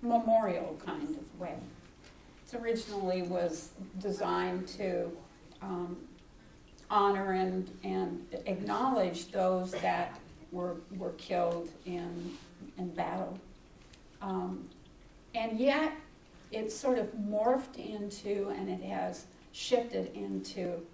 memorial kind of way. It originally was designed to honor and acknowledge those that were killed in battle. And yet, it's sort of morphed into, and it has shifted into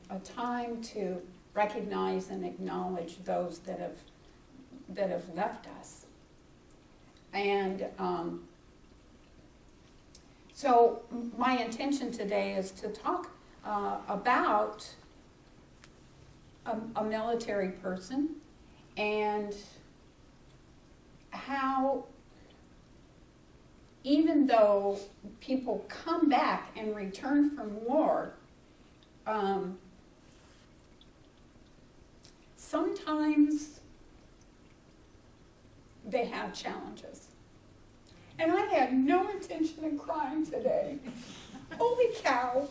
a time to recognize and acknowledge those that have left us. And so my intention today is to talk about a military person and how, even though people come back and return from war, sometimes they have challenges. And I had no intention of crying today. Holy cow.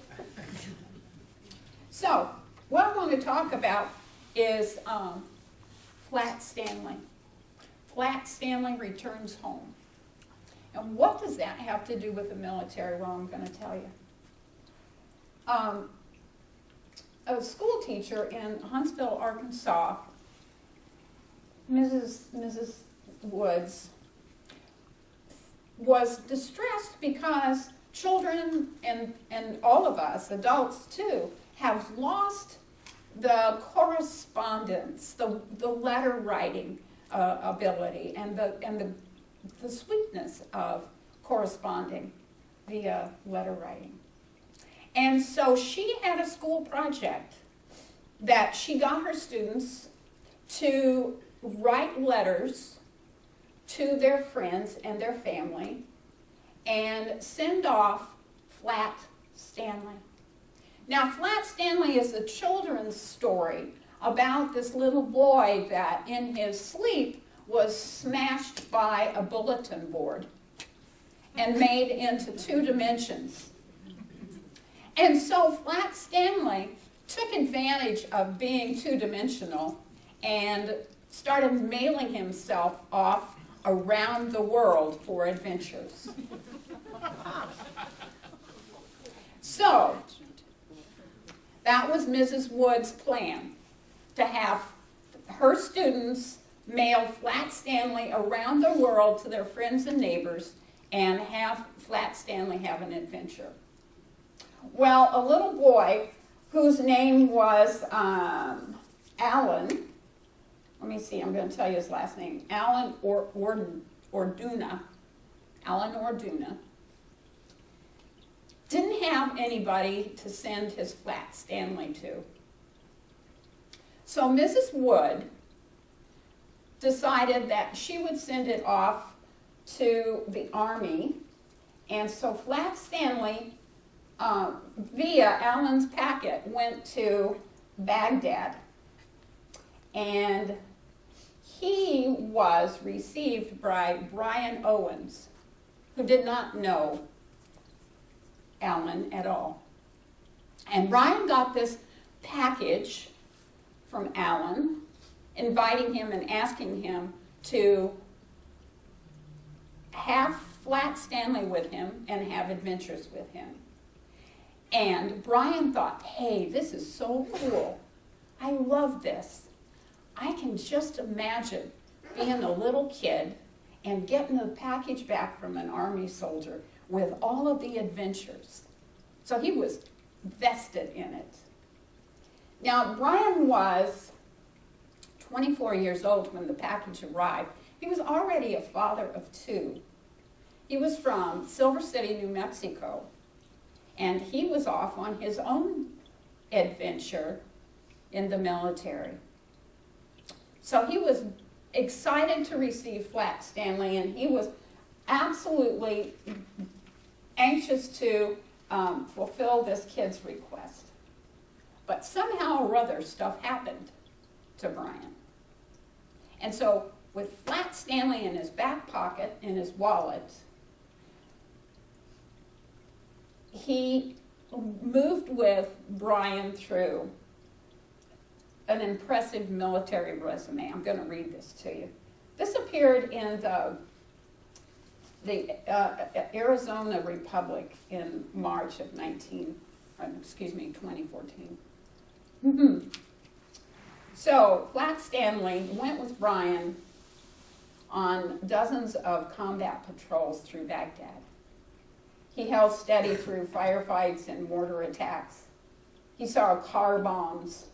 So, what I want to talk about is Flat Stanley. Flat Stanley returns home. And what does that have to do with the military? Well, I'm going to tell you. A school teacher in Huntsville, Arkansas, Mrs. Woods, was distressed because children and all of us, adults too, have lost the correspondence, the letter writing ability, and the sweetness of corresponding via letter writing. And so she had a school project that she got her students to write letters to their friends and their family and send off Flat Stanley. Now, Flat Stanley is a children's story about this little boy that in his sleep was smashed by a bulletin board and made into 2 dimensions. And so Flat Stanley took advantage of being 2-dimensional and started mailing himself off around the world for adventures. So, that was Mrs. Wood's plan, to have her students mail Flat Stanley around the world to their friends and neighbors and have Flat Stanley have an adventure. Well, a little boy whose name was Alan, let me see, I'm going to tell you his last name, Alan Orduna, didn't have anybody to send his Flat Stanley to. So Mrs. Wood decided that she would send it off to the Army, and so Flat Stanley, via Alan's packet, went to Baghdad, and he was received by Brian Owens, who did not know Alan at all. And Brian got this package from Alan, inviting him and asking him to have Flat Stanley with him and have adventures with him. And Brian thought, hey, this is so cool. I love this. I can just imagine being a little kid and getting a package back from an Army soldier with all of the adventures. So he was vested in it. Now, Brian was 24 years old when the package arrived. He was already a father of 2. He was from Silver City, New Mexico, and he was off on his own adventure in the military. So he was excited to receive Flat Stanley, and he was absolutely anxious to fulfill this kid's request. But somehow or other, stuff happened to Brian. And so with Flat Stanley in his back pocket, in his wallet, he moved with Brian through an impressive military resume. I'm going to read this to you. This appeared in the the Arizona Republic in March of 2014. So Flat Stanley went with Brian on dozens of combat patrols through Baghdad. He held steady through firefights and mortar attacks. He saw car bombs,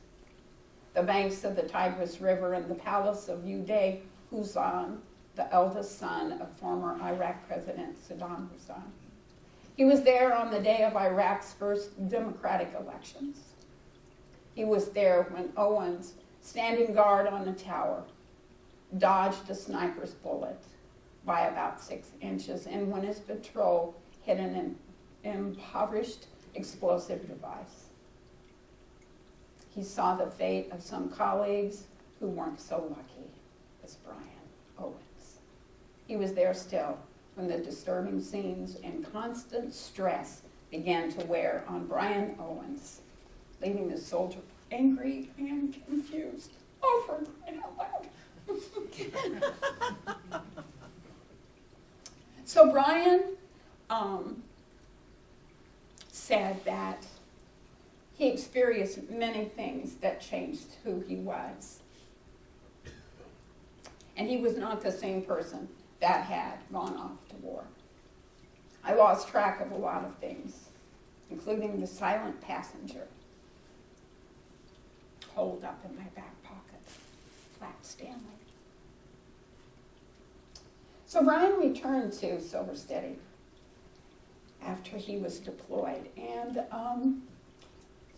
the banks of the Tigris River, and the palace of Uday Hussein, the eldest son of former Iraq President Saddam Hussein. He was there on the day of Iraq's first democratic elections. He was there when Owens, standing guard on the tower, dodged a sniper's bullet by about 6 inches, and when his patrol hit an impoverished explosive device. He saw the fate of some colleagues who weren't so lucky as Brian Owens. He was there still when the disturbing scenes and constant stress began to wear on Brian Owens, leaving the soldier angry and confused. Oh, for crying out loud. So Brian said that he experienced many things that changed who he was. And he was not the same person that had gone off to war. I lost track of a lot of things, including the silent passenger holed up in my back pocket, Flat Stanley. So Brian returned to Silver City after he was deployed, and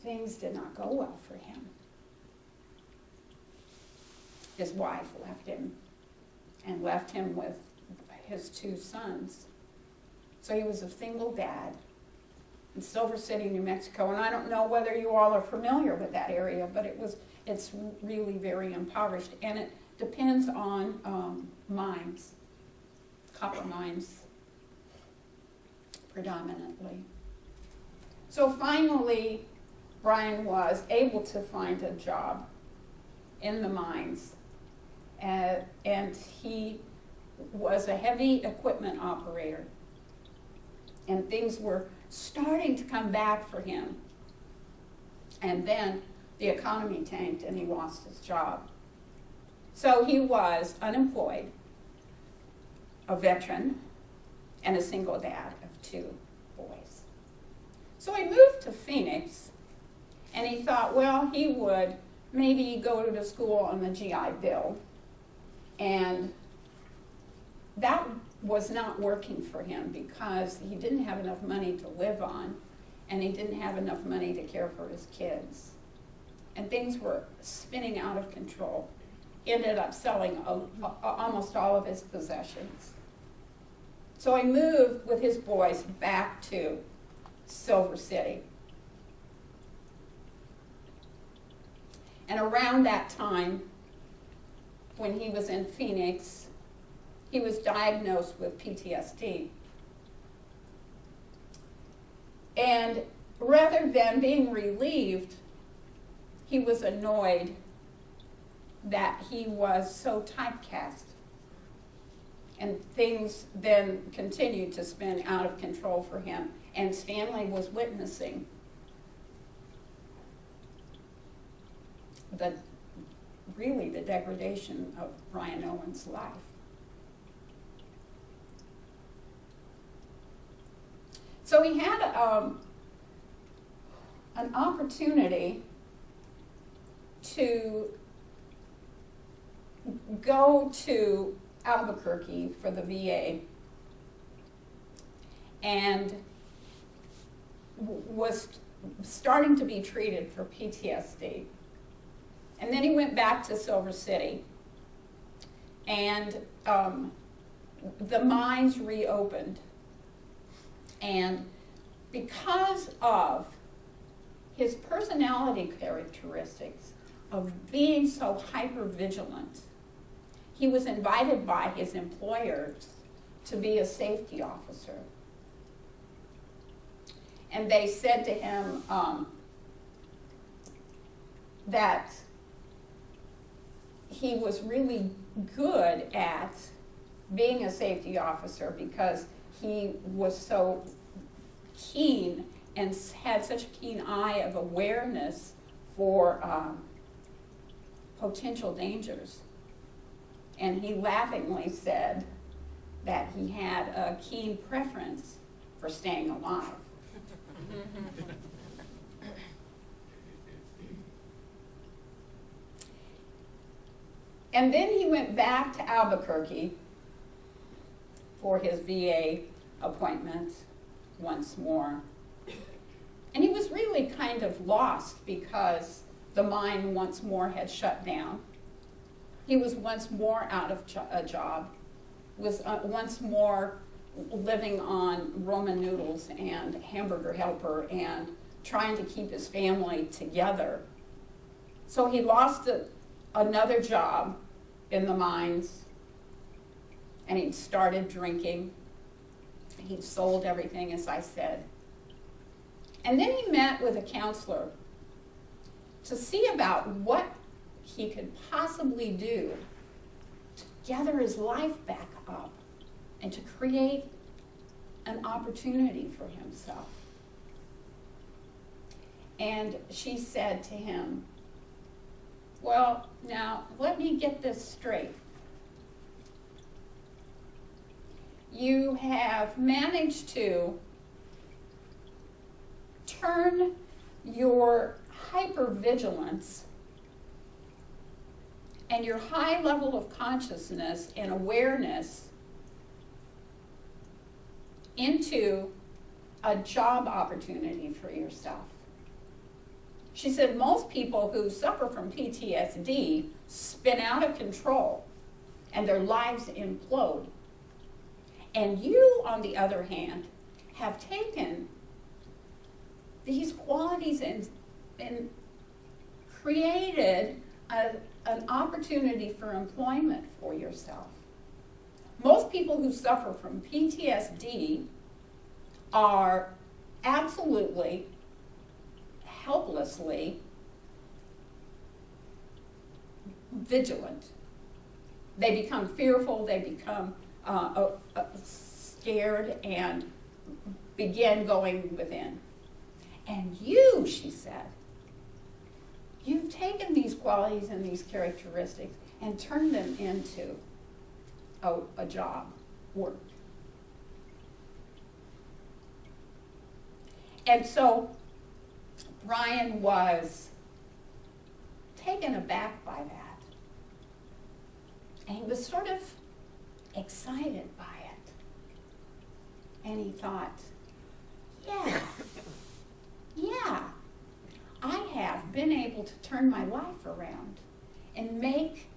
things did not go well for him. His wife left him, and left him with his 2 sons. So he was a single dad in Silver City, New Mexico, and I don't know whether you all are familiar with that area, but it's really very impoverished, and it depends on mines, copper mines predominantly. So finally, Brian was able to find a job in the mines, and he was a heavy equipment operator, and things were starting to come back for him. And then the economy tanked and he lost his job. So he was unemployed, a veteran, and a single dad of 2 boys. So he moved to Phoenix, and he thought, well, he would maybe go to school on the GI Bill, and that was not working for him because he didn't have enough money to live on, and he didn't have enough money to care for his kids. And things were spinning out of control. He ended up selling almost all of his possessions. So he moved with his boys back to Silver City. And around that time, when he was in Phoenix, he was diagnosed with PTSD. And rather than being relieved, he was annoyed that he was so typecast. And things then continued to spin out of control for him. And Stanley was witnessing the degradation of Brian Owens' life. So he had an opportunity to go to Albuquerque for the VA, and was starting to be treated for PTSD. And then he went back to Silver City, and the mines reopened. And because of his personality characteristics of being so hyper-vigilant, he was invited by his employers to be a safety officer. And they said to him that he was really good at being a safety officer because he was so keen and had such a keen eye of awareness for potential dangers. And he laughingly said that he had a keen preference for staying alive. And then he went back to Albuquerque for his VA appointment once more. And he was really kind of lost because the mine once more had shut down. He was once more out of a job, was once more living on Roman noodles and hamburger helper and trying to keep his family together. So he lost another job in the mines, and he started drinking. He sold everything, as I said. And then he met with a counselor to see about what he could possibly do to gather his life back up and to create an opportunity for himself. And she said to him, well, now let me get this straight. You have managed to turn your hypervigilance and your high level of consciousness and awareness into a job opportunity for yourself. She said most people who suffer from PTSD spin out of control and their lives implode. And you, on the other hand, have taken these qualities and created an opportunity for employment for yourself. Most people who suffer from PTSD are absolutely, helplessly vigilant. They become fearful, they become scared, and begin going within. And you, she said, you've taken these qualities and these characteristics and turned them into a job, work. And so Brian was taken aback by that. And he was sort of excited by it. And he thought, yeah, I have been able to turn my life around and make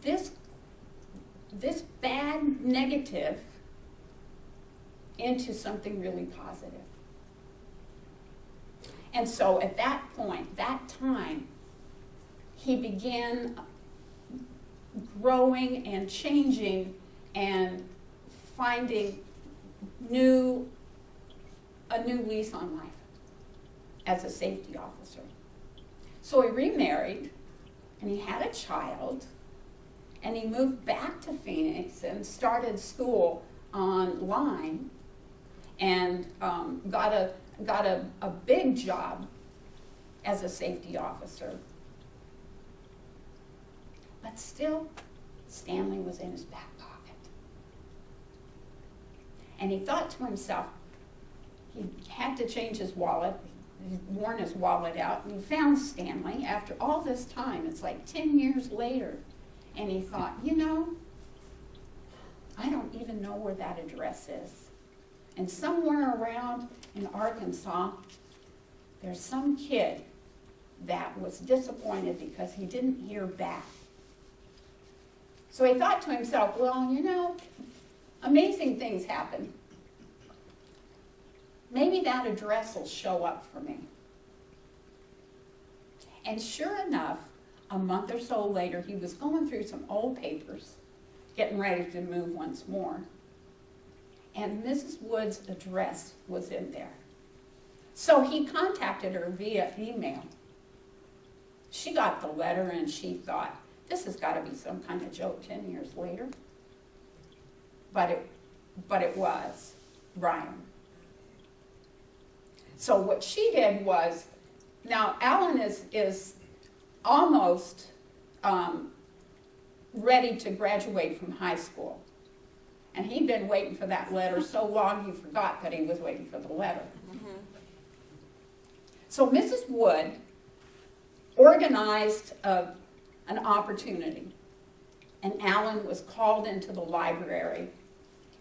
this bad negative into something really positive. And so at that point, that time, he began growing and changing and finding a new lease on life as a safety officer. So he remarried, and he had a child, and he moved back to Phoenix and started school online, and got a big job as a safety officer. But still, Stanley was in his back pocket. And he thought to himself, he had to change his wallet. He'd worn his wallet out, and he found Stanley after all this time. It's like 10 years later. And he thought, I don't even know where that address is. And somewhere around in Arkansas, there's some kid that was disappointed because he didn't hear back. So he thought to himself, well, amazing things happen. Maybe that address will show up for me. And sure enough, a month or so later, he was going through some old papers, getting ready to move once more. And Mrs. Wood's address was in there. So he contacted her via email. She got the letter and she thought, this has got to be some kind of joke 10 years later. but it was Brian. So what she did was, now Alan is almost ready to graduate from high school. And he'd been waiting for that letter so long he forgot that he was waiting for the letter. Mm-hmm. So Mrs. Wood organized an opportunity, and Alan was called into the library,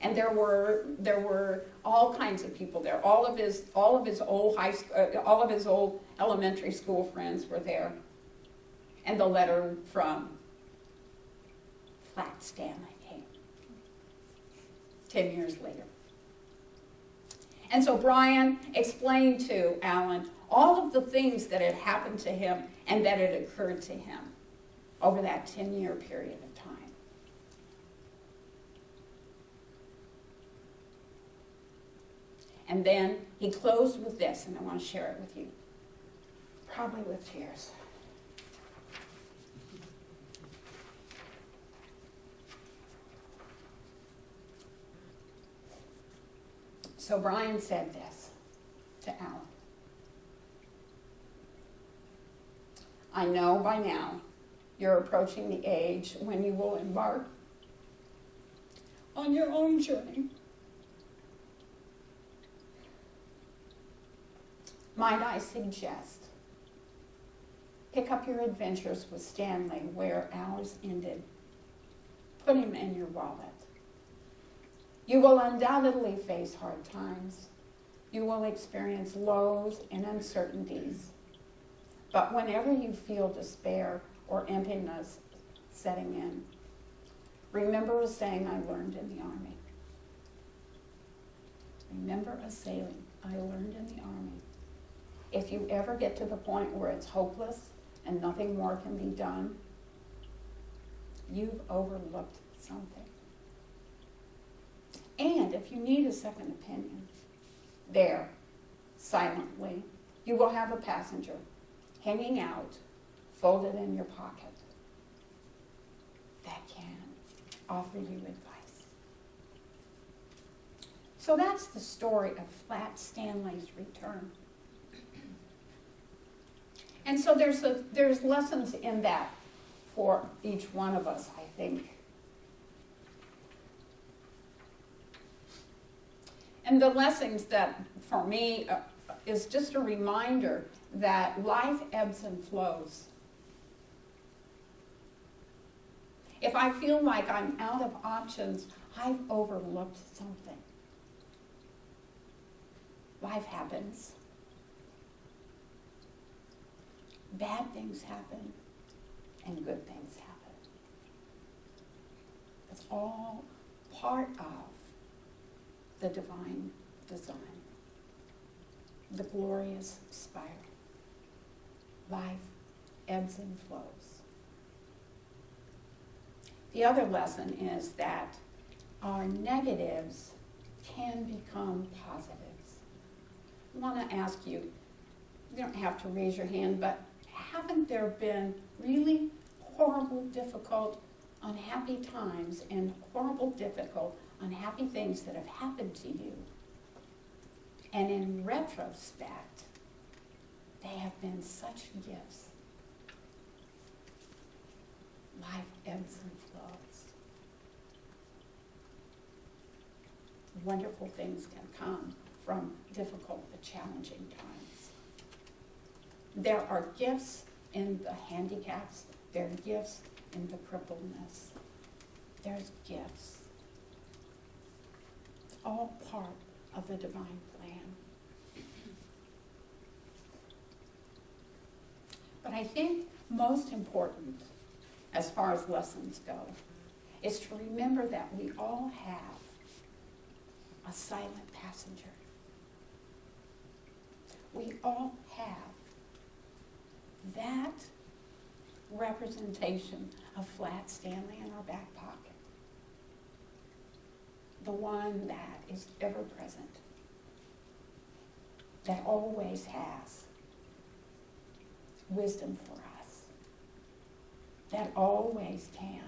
and there were all kinds of people there. All of his old all of his old elementary school friends were there, and the letter from Flat Stanley came 10 years later. And so Brian explained to Alan all of the things that had happened to him and that had occurred to him over that 10-year period of time. And then he closed with this, and I want to share it with you, probably with tears. So Brian said this to Alan. I know by now you're approaching the age when you will embark on your own journey. Might I suggest, pick up your adventures with Stanley where ours ended. Put him in your wallet. You will undoubtedly face hard times. You will experience lows and uncertainties. But whenever you feel despair or emptiness setting in, remember a saying I learned in the Army. Remember a saying I learned in the Army. If you ever get to the point where it's hopeless and nothing more can be done, you've overlooked something. And if you need a second opinion, there, silently, you will have a passenger hanging out, folded in your pocket, that can offer you advice. So that's the story of Flat Stanley's return. And so there's lessons in that for each one of us, I think. And the lessons that, for me, is just a reminder that life ebbs and flows. If I feel like I'm out of options, I've overlooked something. Life happens. Bad things happen, and good things happen. It's all part of the divine design, the glorious spiral. Life ebbs and flows. The other lesson is that our negatives can become positives. I want to ask you, you don't have to raise your hand, but haven't there been really horrible, difficult, unhappy times and horrible, difficult, unhappy things that have happened to you? And in retrospect, they have been such gifts. Life ebbs and flows. Wonderful things can come from difficult but challenging times. There are gifts in the handicaps. There are gifts in the crippledness. There's gifts. It's all part of the divine plan. But I think most important, as far as lessons go, is to remember that we all have a silent passenger. We all have that representation of Flat Stanley in our back pocket. The one that is ever present, that always has wisdom for us, that always can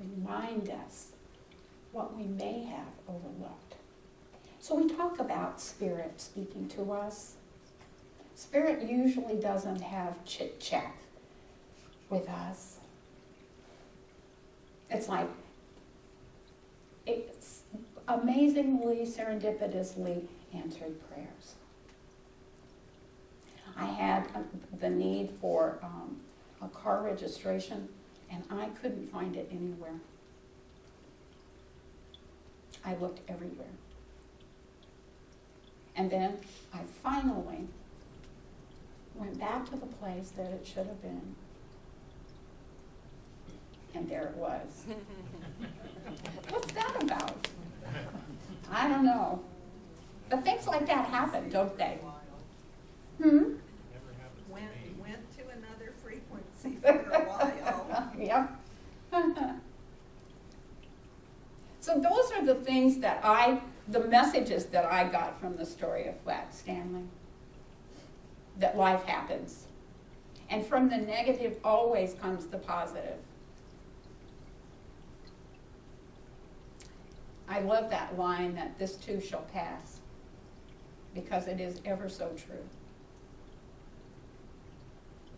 remind us what we may have overlooked. So we talk about Spirit speaking to us. Spirit usually doesn't have chit-chat with us. It's like, it's amazingly, serendipitously answered prayers. I had the need for a car registration, and I couldn't find it anywhere. I looked everywhere. And then I finally went back to the place that it should have been. And there it was. What's that about? I don't know. But things like that happen, don't they? Went to another frequency for a while. Yep. So those are the things that the messages that I got from the story of Flat Stanley. That life happens. And from the negative always comes the positive. I love that line that this too shall pass, because it is ever so true.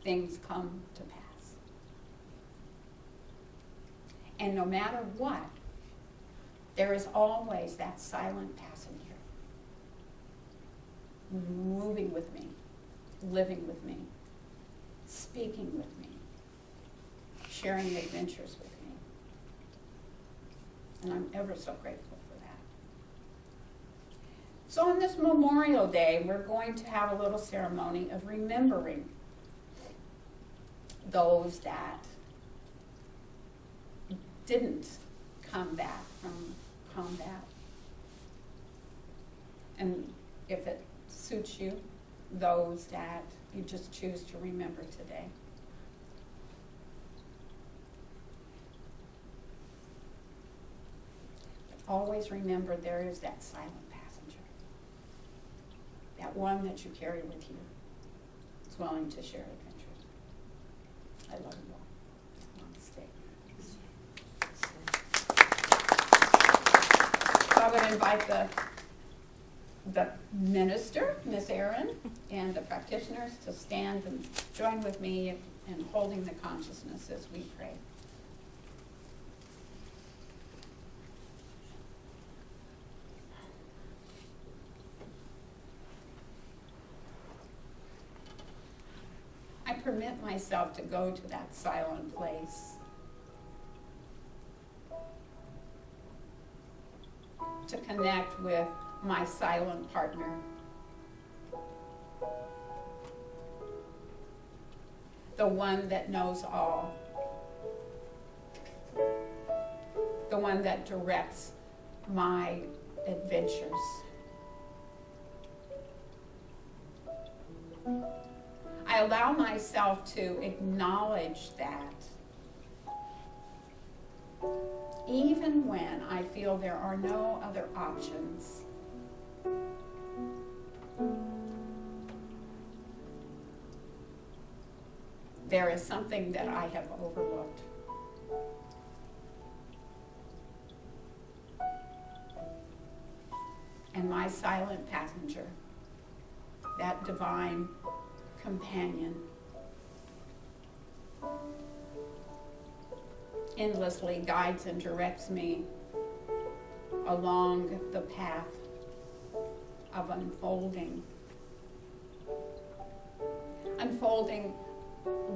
Things come to pass. And no matter what, there is always that silent passenger moving with me, living with me, speaking with me, sharing adventures with me. And I'm ever so grateful for that. So on this Memorial Day, we're going to have a little ceremony of remembering those that didn't come back from combat. And if it suits you, those that you just choose to remember today. But always remember there is that silent passenger. That one that you carry with you is willing to share adventures. I love you all. Namaste. So I would invite the minister, Miss Erin, and the practitioners to stand and join with me in holding the consciousness as we pray. I permit myself to go to that silent place, to connect with my silent partner, the one that knows all, the one that directs my adventures. I allow myself to acknowledge that even when I feel there are no other options. There is something that I have overlooked. And my silent passenger, that divine companion, endlessly guides and directs me along the path of unfolding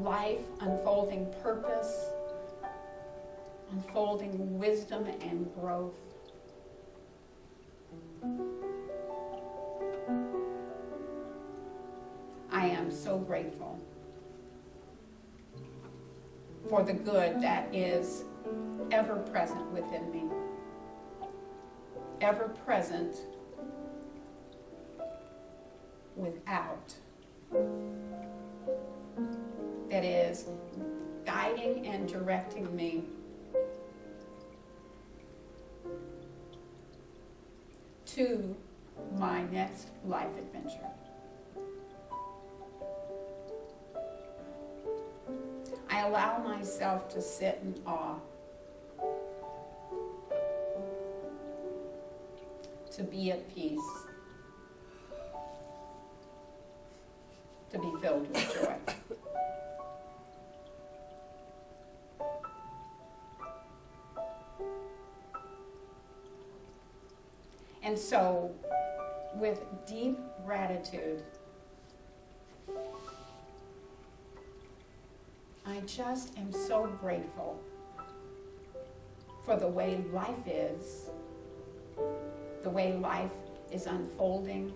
life, unfolding purpose, unfolding wisdom and growth. I am so grateful for the good that is ever present within me, ever present without, that is guiding and directing me to my next life adventure. I allow myself to sit in awe to be at peace, to be filled with joy. And so, with deep gratitude, I just am so grateful for the way life is, the way life is unfolding,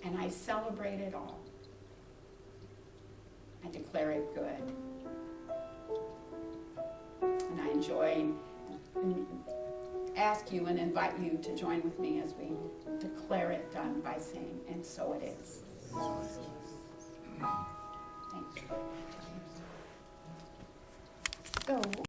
and I celebrate it all. I declare it good. And I enjoy and ask you and invite you to join with me as we declare it done by saying, and so it is. Thank you. So